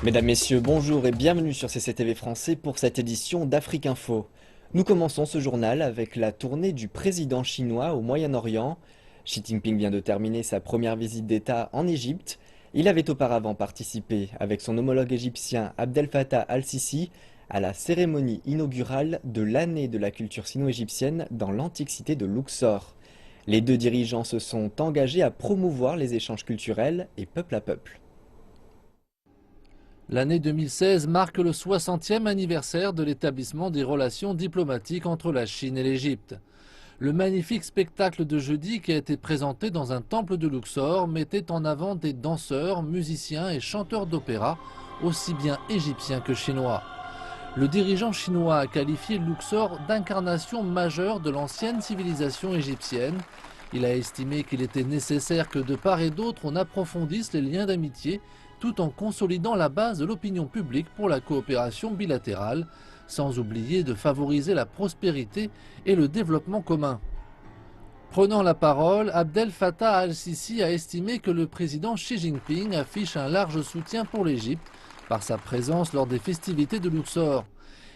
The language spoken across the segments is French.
Mesdames, Messieurs, bonjour et bienvenue sur CCTV Français pour cette édition d'Afrique Info. Nous commençons ce journal avec la tournée du président chinois au Moyen-Orient. Xi Jinping vient de terminer sa première visite d'État en Égypte. Il avait auparavant participé avec son homologue égyptien Abdel Fattah al-Sisi à la cérémonie inaugurale de l'année de la culture sino-égyptienne dans l'antique cité de Luxor. Les deux dirigeants se sont engagés à promouvoir les échanges culturels et peuple à peuple. L'année 2016 marque le 60e anniversaire de l'établissement des relations diplomatiques entre la Chine et l'Égypte. Le magnifique spectacle de jeudi qui a été présenté dans un temple de Luxor mettait en avant des danseurs, musiciens et chanteurs d'opéra, aussi bien égyptiens que chinois. Le dirigeant chinois a qualifié Luxor d'incarnation majeure de l'ancienne civilisation égyptienne. Il a estimé qu'il était nécessaire que de part et d'autre on approfondisse les liens d'amitié tout en consolidant la base de l'opinion publique pour la coopération bilatérale, sans oublier de favoriser la prospérité et le développement commun. Prenant la parole, Abdel Fattah al-Sisi a estimé que le président Xi Jinping affiche un large soutien pour l'Égypte par sa présence lors des festivités de Luxor.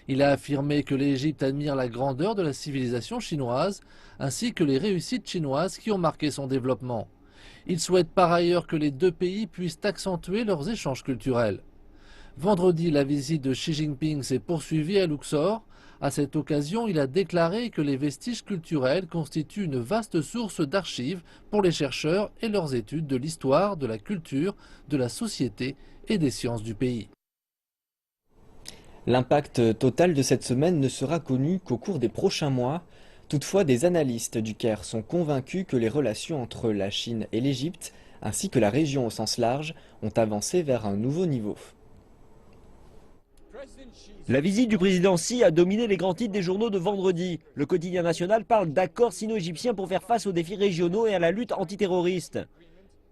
Il a affirmé que l'Égypte admire la grandeur de la civilisation chinoise ainsi que les réussites chinoises qui ont marqué son développement. Il souhaite par ailleurs que les deux pays puissent accentuer leurs échanges culturels. Vendredi, la visite de Xi Jinping s'est poursuivie à Luxor. À cette occasion, il a déclaré que les vestiges culturels constituent une vaste source d'archives pour les chercheurs et leurs études de l'histoire, de la culture, de la société et des sciences du pays. L'impact total de cette semaine ne sera connu qu'au cours des prochains mois. Toutefois, des analystes du Caire sont convaincus que les relations entre la Chine et l'Égypte, ainsi que la région au sens large, ont avancé vers un nouveau niveau. La visite du président Xi a dominé les grands titres des journaux de vendredi. Le quotidien national parle d'accords sino-égyptiens pour faire face aux défis régionaux et à la lutte antiterroriste.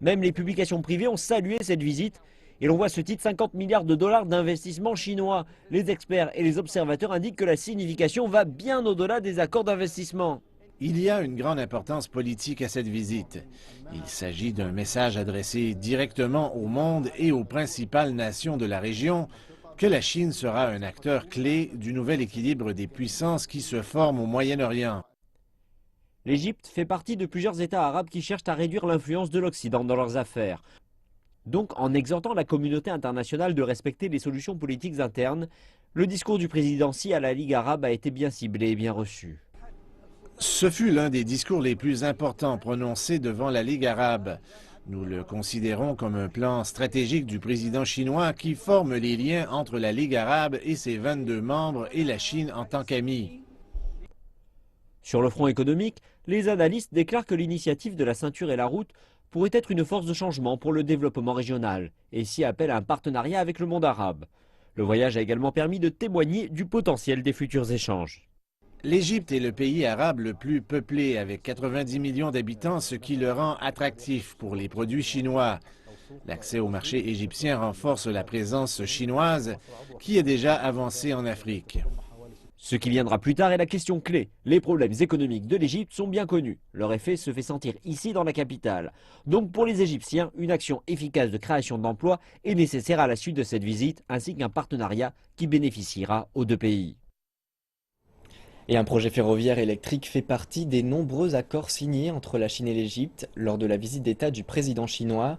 Même les publications privées ont salué cette visite. Et l'on voit à ce titre 50 milliards de dollars d'investissements chinois. Les experts et les observateurs indiquent que la signification va bien au-delà des accords d'investissement. Il y a une grande importance politique à cette visite. Il s'agit d'un message adressé directement au monde et aux principales nations de la région que la Chine sera un acteur clé du nouvel équilibre des puissances qui se forment au Moyen-Orient. L'Égypte fait partie de plusieurs États arabes qui cherchent à réduire l'influence de l'Occident dans leurs affaires. Donc, en exhortant la communauté internationale de respecter les solutions politiques internes, le discours du président Xi à la Ligue arabe a été bien ciblé et bien reçu. Ce fut l'un des discours les plus importants prononcés devant la Ligue arabe. Nous le considérons comme un plan stratégique du président chinois qui forme les liens entre la Ligue arabe et ses 22 membres et la Chine en tant qu'amis. Sur le front économique, les analystes déclarent que l'initiative de la ceinture et la route pourrait être une force de changement pour le développement régional et s'y appelle à un partenariat avec le monde arabe. Le voyage a également permis de témoigner du potentiel des futurs échanges. L'Égypte est le pays arabe le plus peuplé avec 90 millions d'habitants, ce qui le rend attractif pour les produits chinois. L'accès au marché égyptien renforce la présence chinoise qui est déjà avancée en Afrique. Ce qui viendra plus tard est la question clé. Les problèmes économiques de l'Égypte sont bien connus. Leur effet se fait sentir ici dans la capitale. Donc pour les Égyptiens, une action efficace de création d'emplois est nécessaire à la suite de cette visite, ainsi qu'un partenariat qui bénéficiera aux deux pays. Et un projet ferroviaire électrique fait partie des nombreux accords signés entre la Chine et l'Égypte lors de la visite d'État du président chinois.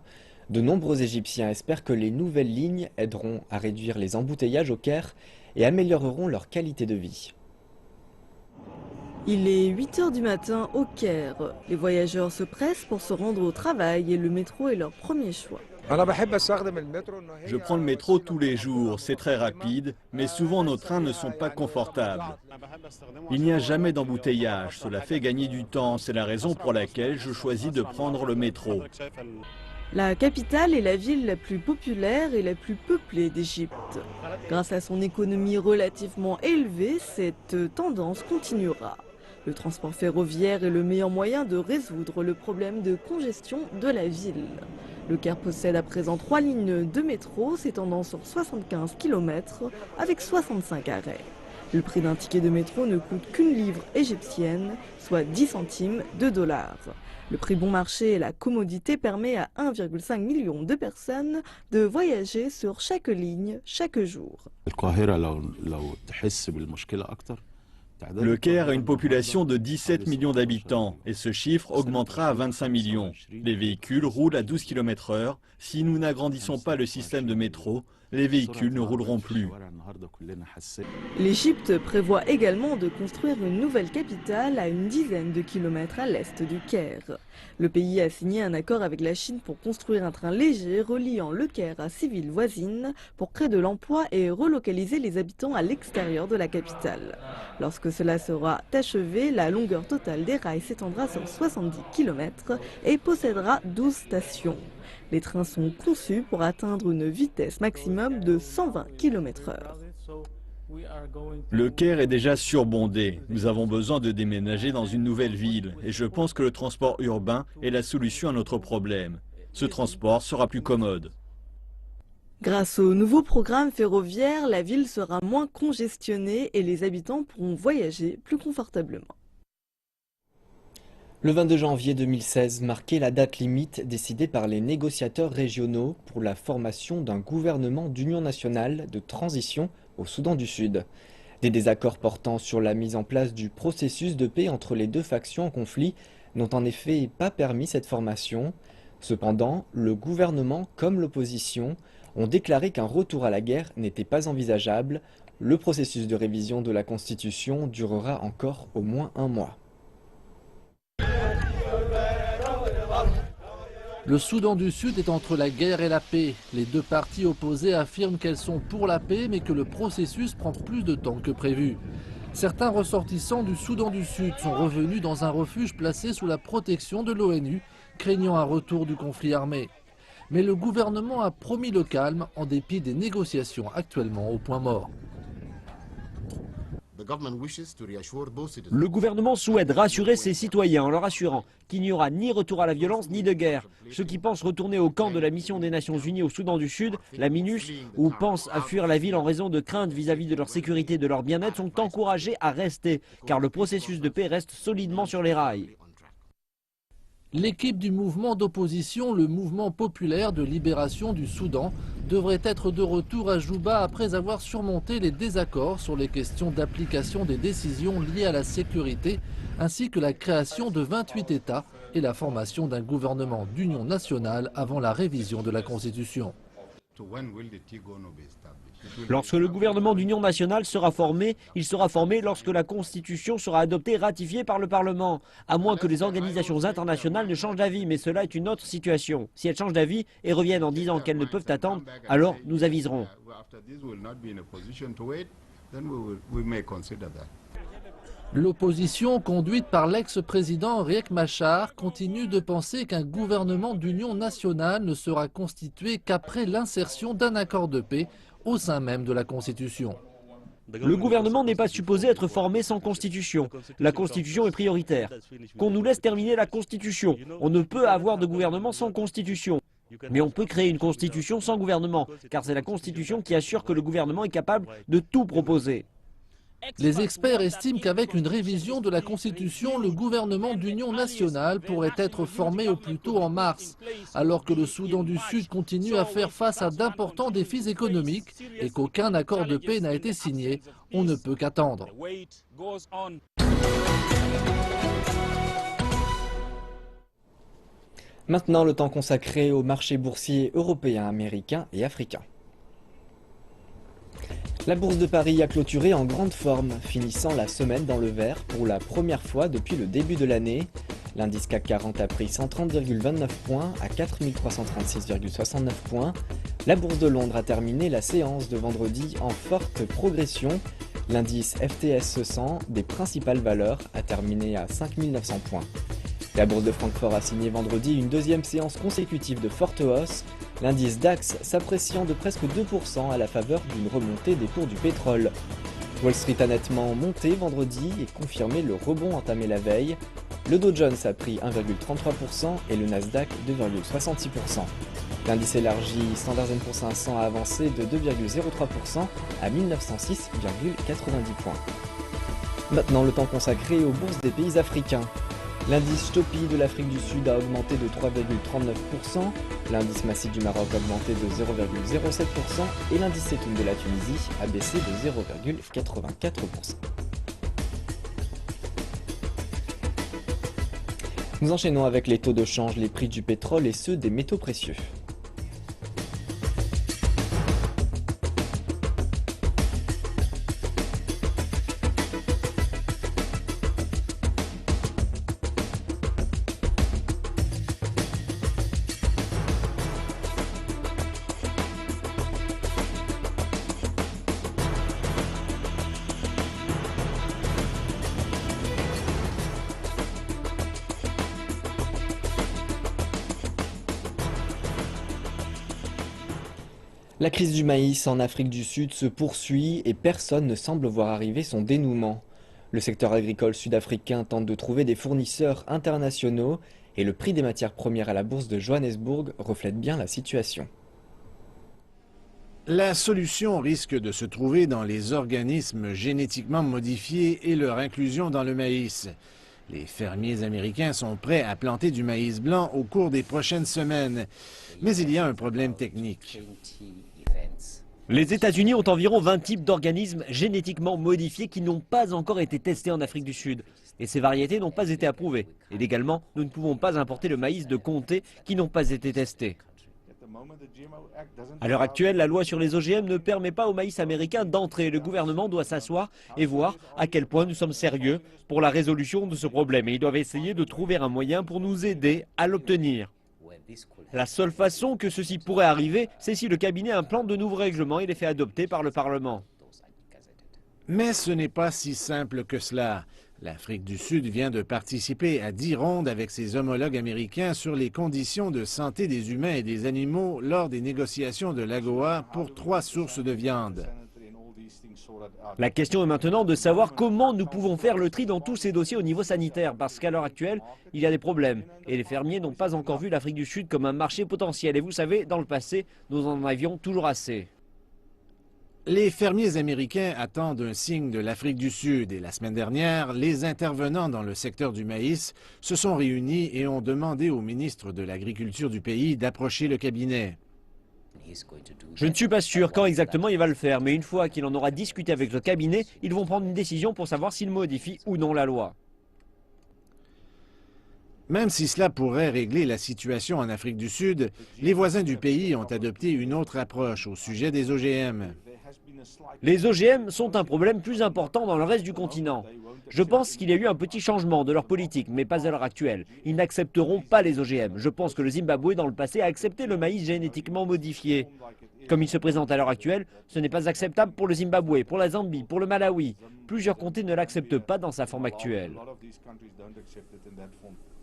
De nombreux Égyptiens espèrent que les nouvelles lignes aideront à réduire les embouteillages au Caire et amélioreront leur qualité de vie. Il est 8 h du matin au Caire. Les voyageurs se pressent pour se rendre au travail et le métro est leur premier choix. Je prends le métro tous les jours, c'est très rapide, mais souvent nos trains ne sont pas confortables. Il n'y a jamais d'embouteillage, cela fait gagner du temps, c'est la raison pour laquelle je choisis de prendre le métro. La capitale est la ville la plus populaire et la plus peuplée d'Égypte. Grâce à son économie relativement élevée, cette tendance continuera. Le transport ferroviaire est le meilleur moyen de résoudre le problème de congestion de la ville. Le Caire possède à présent 3 lignes de métro s'étendant sur 75 km avec 65 arrêts. Le prix d'un ticket de métro ne coûte qu'une livre égyptienne, soit 10 centimes de dollars. Le prix bon marché et la commodité permettent à 1,5 million de personnes de voyager sur chaque ligne, chaque jour. Le Caire a une population de 17 millions d'habitants et ce chiffre augmentera à 25 millions. Les véhicules roulent à 12 km/h. Si nous n'agrandissons pas le système de métro, les véhicules ne rouleront plus. L'Égypte prévoit également de construire une nouvelle capitale à une dizaine de kilomètres à l'est du Caire. Le pays a signé un accord avec la Chine pour construire un train léger reliant le Caire à 6 villes voisines pour créer de l'emploi et relocaliser les habitants à l'extérieur de la capitale. Lorsque cela sera achevé, la longueur totale des rails s'étendra sur 70 km et possédera 12 stations. Les trains sont conçus pour atteindre une vitesse maximum de 120 km/h. Le Caire est déjà surbondé. Nous avons besoin de déménager dans une nouvelle ville et je pense que le transport urbain est la solution à notre problème. Ce transport sera plus commode. Grâce au nouveau programme ferroviaire, la ville sera moins congestionnée et les habitants pourront voyager plus confortablement. Le 22 janvier 2016 marquait la date limite décidée par les négociateurs régionaux pour la formation d'un gouvernement d'union nationale de transition au Soudan du Sud. Des désaccords portant sur la mise en place du processus de paix entre les deux factions en conflit n'ont en effet pas permis cette formation. Cependant, le gouvernement comme l'opposition ont déclaré qu'un retour à la guerre n'était pas envisageable. Le processus de révision de la Constitution durera encore au moins un mois. Le Soudan du Sud est entre la guerre et la paix. Les deux parties opposées affirment qu'elles sont pour la paix, mais que le processus prend plus de temps que prévu. Certains ressortissants du Soudan du Sud sont revenus dans un refuge placé sous la protection de l'ONU, craignant un retour du conflit armé. Mais le gouvernement a promis le calme en dépit des négociations actuellement au point mort. Le gouvernement souhaite rassurer ses citoyens en leur assurant qu'il n'y aura ni retour à la violence ni de guerre. Ceux qui pensent retourner au camp de la mission des Nations Unies au Soudan du Sud, la MINUS, ou pensent à fuir la ville en raison de craintes vis-à-vis de leur sécurité et de leur bien-être sont encouragés à rester, car le processus de paix reste solidement sur les rails. L'équipe du mouvement d'opposition, le Mouvement populaire de libération du Soudan, devrait être de retour à Juba après avoir surmonté les désaccords sur les questions d'application des décisions liées à la sécurité, ainsi que la création de 28 États et la formation d'un gouvernement d'union nationale avant la révision de la Constitution. Lorsque le gouvernement d'union nationale sera formé, il sera formé lorsque la Constitution sera adoptée et ratifiée par le Parlement. À moins que les organisations internationales ne changent d'avis, mais cela est une autre situation. Si elles changent d'avis et reviennent en disant qu'elles ne peuvent attendre, alors nous aviserons. L'opposition, conduite par l'ex-président Riek Machar, continue de penser qu'un gouvernement d'union nationale ne sera constitué qu'après l'insertion d'un accord de paix au sein même de la Constitution. Le gouvernement n'est pas supposé être formé sans Constitution. La Constitution est prioritaire. Qu'on nous laisse terminer la Constitution. On ne peut avoir de gouvernement sans Constitution. Mais on peut créer une Constitution sans gouvernement, car c'est la Constitution qui assure que le gouvernement est capable de tout proposer. Les experts estiment qu'avec une révision de la Constitution, le gouvernement d'union nationale pourrait être formé au plus tôt en mars, alors que le Soudan du Sud continue à faire face à d'importants défis économiques et qu'aucun accord de paix n'a été signé. On ne peut qu'attendre. Maintenant, le temps consacré aux marchés boursiers européens, américains et africains. La bourse de Paris a clôturé en grande forme, finissant la semaine dans le vert pour la première fois depuis le début de l'année. L'indice CAC 40 a pris 130,29 points à 4336,69 points. La bourse de Londres a terminé la séance de vendredi en forte progression. L'indice FTSE 100 des principales valeurs a terminé à 5900 points. La bourse de Francfort a signé vendredi une deuxième séance consécutive de forte hausse. L'indice DAX s'appréciant de presque 2% à la faveur d'une remontée des cours du pétrole. Wall Street a nettement monté vendredi et confirmé le rebond entamé la veille. Le Dow Jones a pris 1,33% et le Nasdaq 2,66%. L'indice élargi Standard & Poor's 500 a avancé de 2,03% à 1906,90 points. Maintenant le temps consacré aux bourses des pays africains. L'indice Stopi de l'Afrique du Sud a augmenté de 3,39%, l'indice Massif du Maroc a augmenté de 0,07% et l'indice Setoun de la Tunisie a baissé de 0,84%. Nous enchaînons avec les taux de change, les prix du pétrole et ceux des métaux précieux. La crise du maïs en Afrique du Sud se poursuit et personne ne semble voir arriver son dénouement. Le secteur agricole sud-africain tente de trouver des fournisseurs internationaux et le prix des matières premières à la bourse de Johannesburg reflète bien la situation. La solution risque de se trouver dans les organismes génétiquement modifiés et leur inclusion dans le maïs. Les fermiers américains sont prêts à planter du maïs blanc au cours des prochaines semaines. Mais il y a un problème technique. Les États-Unis ont environ 20 types d'organismes génétiquement modifiés qui n'ont pas encore été testés en Afrique du Sud. Et ces variétés n'ont pas été approuvées. Et légalement, nous ne pouvons pas importer le maïs de comtés qui n'ont pas été testés. À l'heure actuelle, la loi sur les OGM ne permet pas au maïs américain d'entrer. Le gouvernement doit s'asseoir et voir à quel point nous sommes sérieux pour la résolution de ce problème. Et ils doivent essayer de trouver un moyen pour nous aider à l'obtenir. La seule façon que ceci pourrait arriver, c'est si le cabinet implante de nouveaux règlements et les fait adopter par le Parlement. Mais ce n'est pas si simple que cela. L'Afrique du Sud vient de participer à 10 rondes avec ses homologues américains sur les conditions de santé des humains et des animaux lors des négociations de l'AGOA pour 3 sources de viande. La question est maintenant de savoir comment nous pouvons faire le tri dans tous ces dossiers au niveau sanitaire, parce qu'à l'heure actuelle, il y a des problèmes. Et les fermiers n'ont pas encore vu l'Afrique du Sud comme un marché potentiel. Et vous savez, dans le passé, nous en avions toujours assez. Les fermiers américains attendent un signe de l'Afrique du Sud et la semaine dernière, les intervenants dans le secteur du maïs se sont réunis et ont demandé au ministre de l'Agriculture du pays d'approcher le cabinet. Je ne suis pas sûr quand exactement il va le faire, mais une fois qu'il en aura discuté avec le cabinet, ils vont prendre une décision pour savoir s'ils modifient ou non la loi. Même si cela pourrait régler la situation en Afrique du Sud, les voisins du pays ont adopté une autre approche au sujet des OGM. Les OGM sont un problème plus important dans le reste du continent. Je pense qu'il y a eu un petit changement de leur politique, mais pas à l'heure actuelle. Ils n'accepteront pas les OGM. Je pense que le Zimbabwe, dans le passé, a accepté le maïs génétiquement modifié. Comme il se présente à l'heure actuelle, ce n'est pas acceptable pour le Zimbabwe, pour la Zambie, pour le Malawi. Plusieurs comtés ne l'acceptent pas dans sa forme actuelle.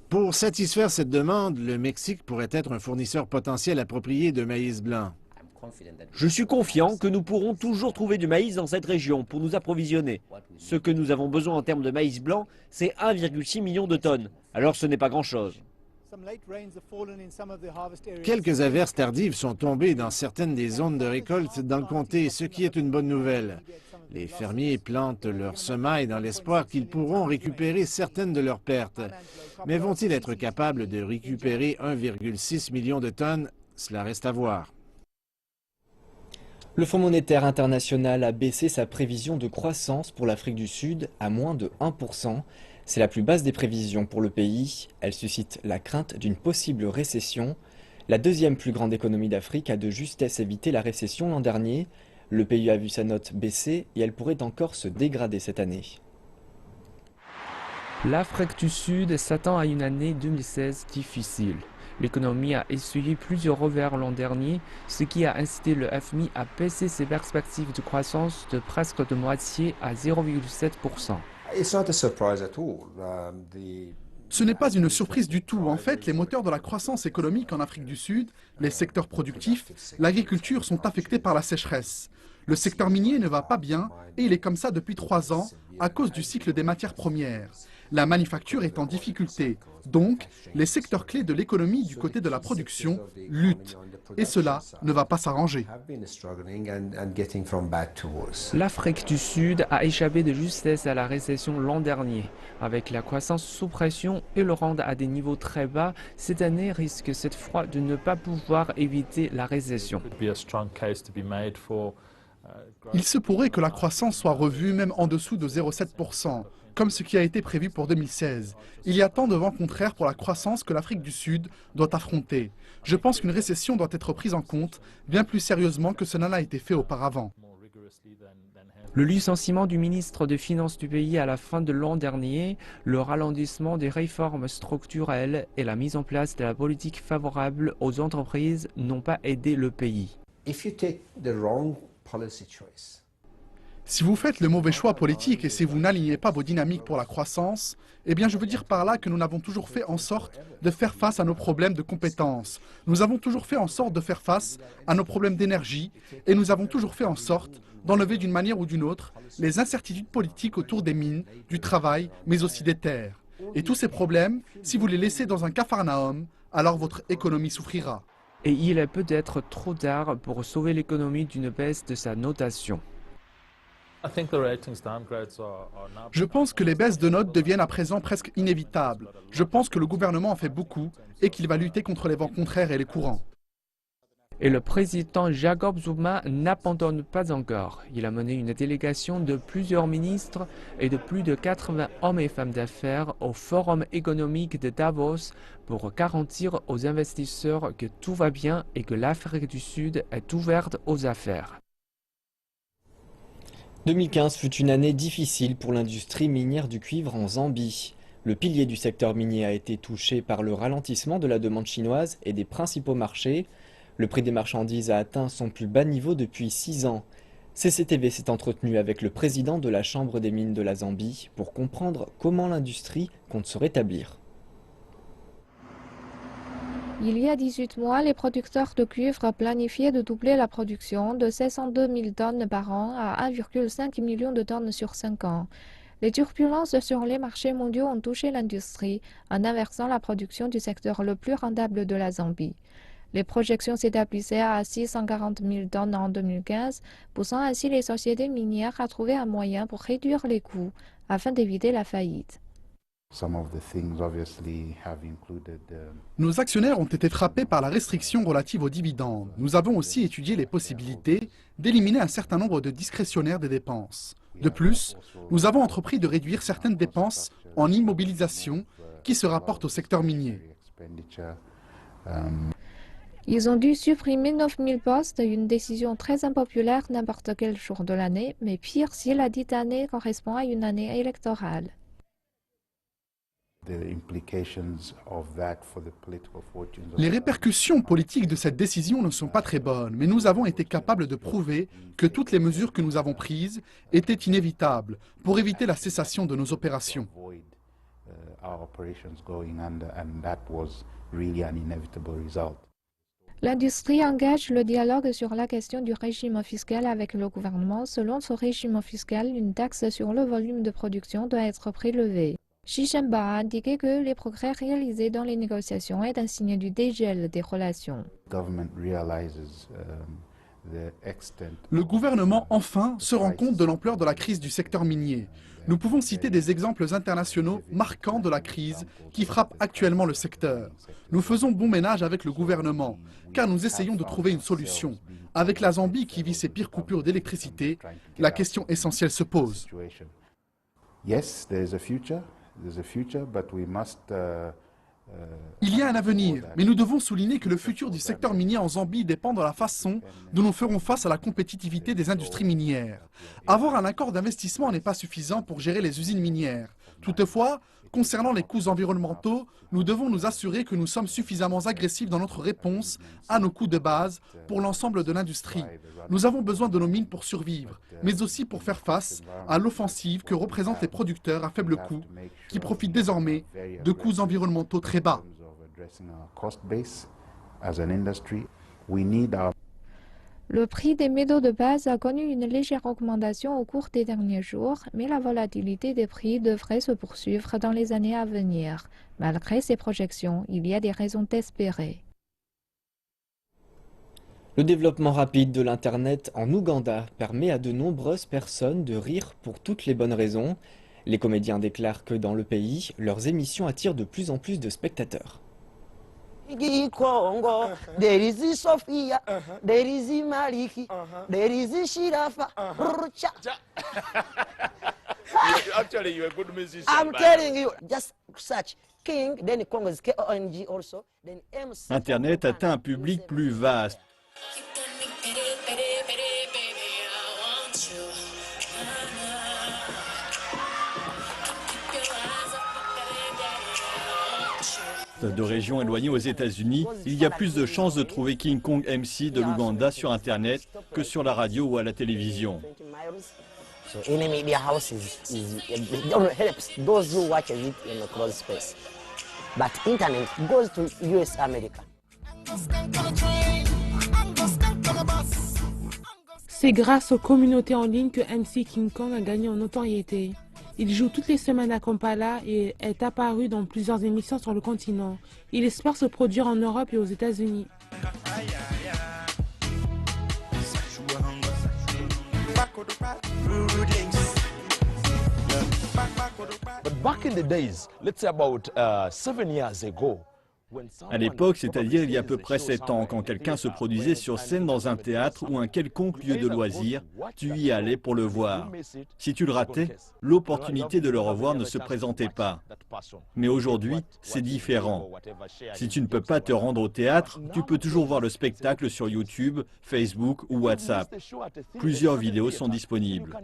Pour satisfaire cette demande, le Mexique pourrait être un fournisseur potentiel approprié de maïs blanc. Je suis confiant que nous pourrons toujours trouver du maïs dans cette région pour nous approvisionner. Ce que nous avons besoin en termes de maïs blanc, c'est 1,6 million de tonnes. Alors ce n'est pas grand-chose. Quelques averses tardives sont tombées dans certaines des zones de récolte dans le comté, ce qui est une bonne nouvelle. Les fermiers plantent leurs semailles dans l'espoir qu'ils pourront récupérer certaines de leurs pertes. Mais vont-ils être capables de récupérer 1,6 million de tonnes? Cela reste à voir. Le Fonds monétaire international a baissé sa prévision de croissance pour l'Afrique du Sud à moins de 1%. C'est la plus basse des prévisions pour le pays. Elle suscite la crainte d'une possible récession. La deuxième plus grande économie d'Afrique a de justesse évité la récession l'an dernier. Le pays a vu sa note baisser et elle pourrait encore se dégrader cette année. L'Afrique du Sud s'attend à une année 2016 difficile. L'économie a essuyé plusieurs revers l'an dernier, ce qui a incité le FMI à baisser ses perspectives de croissance de presque de moitié à 0,7%. Ce n'est pas une surprise du tout. En fait, les moteurs de la croissance économique en Afrique du Sud, les secteurs productifs, l'agriculture sont affectés par la sécheresse. Le secteur minier ne va pas bien et il est comme ça depuis 3 ans à cause du cycle des matières premières. La manufacture est en difficulté. Donc, les secteurs clés de l'économie du côté de la production luttent. Et cela ne va pas s'arranger. L'Afrique du Sud a échappé de justesse à la récession l'an dernier. Avec la croissance sous pression et le rendre à des niveaux très bas, cette année risque cette fois de ne pas pouvoir éviter la récession. Il se pourrait que la croissance soit revue même en dessous de 0,7%, comme ce qui a été prévu pour 2016. Il y a tant de vents contraires pour la croissance que l'Afrique du Sud doit affronter. Je pense qu'une récession doit être prise en compte bien plus sérieusement que cela n'a été fait auparavant. Le licenciement du ministre des Finances du pays à la fin de l'an dernier, le ralentissement des réformes structurelles et la mise en place de la politique favorable aux entreprises n'ont pas aidé le pays. Si vous faites le mauvais choix politique et si vous n'alignez pas vos dynamiques pour la croissance, eh bien je veux dire par là que nous n'avons toujours fait en sorte de faire face à nos problèmes de compétences. Nous avons toujours fait en sorte de faire face à nos problèmes d'énergie et nous avons toujours fait en sorte d'enlever d'une manière ou d'une autre les incertitudes politiques autour des mines, du travail, mais aussi des terres. Et tous ces problèmes, si vous les laissez dans un capharnaüm, alors votre économie souffrira. Et il est peut-être trop tard pour sauver l'économie d'une baisse de sa notation. Je pense que les baisses de notes deviennent à présent presque inévitables. Je pense que le gouvernement en fait beaucoup et qu'il va lutter contre les vents contraires et les courants. Et le président Jacob Zuma n'abandonne pas encore. Il a mené une délégation de plusieurs ministres et de plus de 80 hommes et femmes d'affaires au Forum économique de Davos pour garantir aux investisseurs que tout va bien et que l'Afrique du Sud est ouverte aux affaires. 2015 fut une année difficile pour l'industrie minière du cuivre en Zambie. Le pilier du secteur minier a été touché par le ralentissement de la demande chinoise et des principaux marchés. Le prix des marchandises a atteint son plus bas niveau depuis 6 ans. CCTV s'est entretenu avec le président de la Chambre des mines de la Zambie pour comprendre comment l'industrie compte se rétablir. Il y a 18 mois, les producteurs de cuivre planifiaient de doubler la production de 602 000 tonnes par an à 1,5 million de tonnes sur 5 ans. Les turbulences sur les marchés mondiaux ont touché l'industrie en inversant la production du secteur le plus rentable de la Zambie. Les projections s'établissaient à 640 000 tonnes en 2015, poussant ainsi les sociétés minières à trouver un moyen pour réduire les coûts afin d'éviter la faillite. Nos actionnaires ont été frappés par la restriction relative aux dividendes. Nous avons aussi étudié les possibilités d'éliminer un certain nombre de discrétionnaires des dépenses. De plus, nous avons entrepris de réduire certaines dépenses en immobilisation qui se rapportent au secteur minier. Ils ont dû supprimer 9 000 postes, une décision très impopulaire n'importe quel jour de l'année, mais pire si la dite année correspond à une année électorale. Les répercussions politiques de cette décision ne sont pas très bonnes, mais nous avons été capables de prouver que toutes les mesures que nous avons prises étaient inévitables pour éviter la cessation de nos opérations. L'industrie engage le dialogue sur la question du régime fiscal avec le gouvernement. Selon ce régime fiscal, une taxe sur le volume de production doit être prélevée. Xi Jinping a indiqué que les progrès réalisés dans les négociations est un signe du dégel des relations. Le gouvernement, enfin, se rend compte de l'ampleur de la crise du secteur minier. Nous pouvons citer des exemples internationaux marquants de la crise qui frappe actuellement le secteur. Nous faisons bon ménage avec le gouvernement, car nous essayons de trouver une solution. Avec la Zambie qui vit ses pires coupures d'électricité, la question essentielle se pose. Il y a un avenir, mais nous devons souligner que le futur du secteur minier en Zambie dépend de la façon dont nous ferons face à la compétitivité des industries minières. Avoir un accord d'investissement n'est pas suffisant pour gérer les usines minières. Toutefois, concernant les coûts environnementaux, nous devons nous assurer que nous sommes suffisamment agressifs dans notre réponse à nos coûts de base pour l'ensemble de l'industrie. Nous avons besoin de nos mines pour survivre, mais aussi pour faire face à l'offensive que représentent les producteurs à faible coût, qui profitent désormais de coûts environnementaux très bas. Le prix des métaux de base a connu une légère augmentation au cours des derniers jours, mais la volatilité des prix devrait se poursuivre dans les années à venir. Malgré ces projections, il y a des raisons d'espérer. Le développement rapide de l'Internet en Ouganda permet à de nombreuses personnes de rire pour toutes les bonnes raisons. Les comédiens déclarent que dans le pays, leurs émissions attirent de plus en plus de spectateurs. Congo, there is Sophia, there is Maliki, there is Shirafa. Actually, you're a good musician. I'm telling you, just search King, then Congo is K-O-N-G also, then MC. Internet atteint un public plus vaste. De régions éloignées aux États-Unis, il y a plus de chances de trouver King Kong MC de l'Ouganda sur Internet que sur la radio ou à la télévision. So any media house helps those who watch it in a closed space. But internet goes to US America. C'est grâce aux communautés en ligne que MC King Kong a gagné en notoriété. Il joue toutes les semaines à Kampala et est apparu dans plusieurs émissions sur le continent. Il espère se produire en Europe et aux États-Unis. But back in the days, let's say about 7 years ago, À l'époque, c'est-à-dire il y a à peu près 7 ans, quand quelqu'un se produisait sur scène dans un théâtre ou un quelconque lieu de loisirs, tu y allais pour le voir. Si tu le ratais, l'opportunité de le revoir ne se présentait pas. Mais aujourd'hui, c'est différent. Si tu ne peux pas te rendre au théâtre, tu peux toujours voir le spectacle sur YouTube, Facebook ou WhatsApp. Plusieurs vidéos sont disponibles.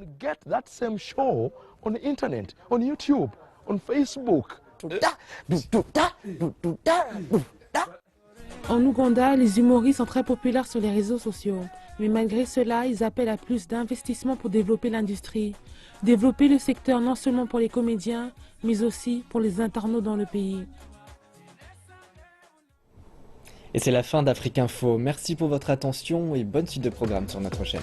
En Ouganda, les humoristes sont très populaires sur les réseaux sociaux. Mais malgré cela, ils appellent à plus d'investissements pour développer l'industrie. Développer le secteur non seulement pour les comédiens, mais aussi pour les internautes dans le pays. Et c'est la fin d'Afrique Info. Merci pour votre attention et bonne suite de programme sur notre chaîne.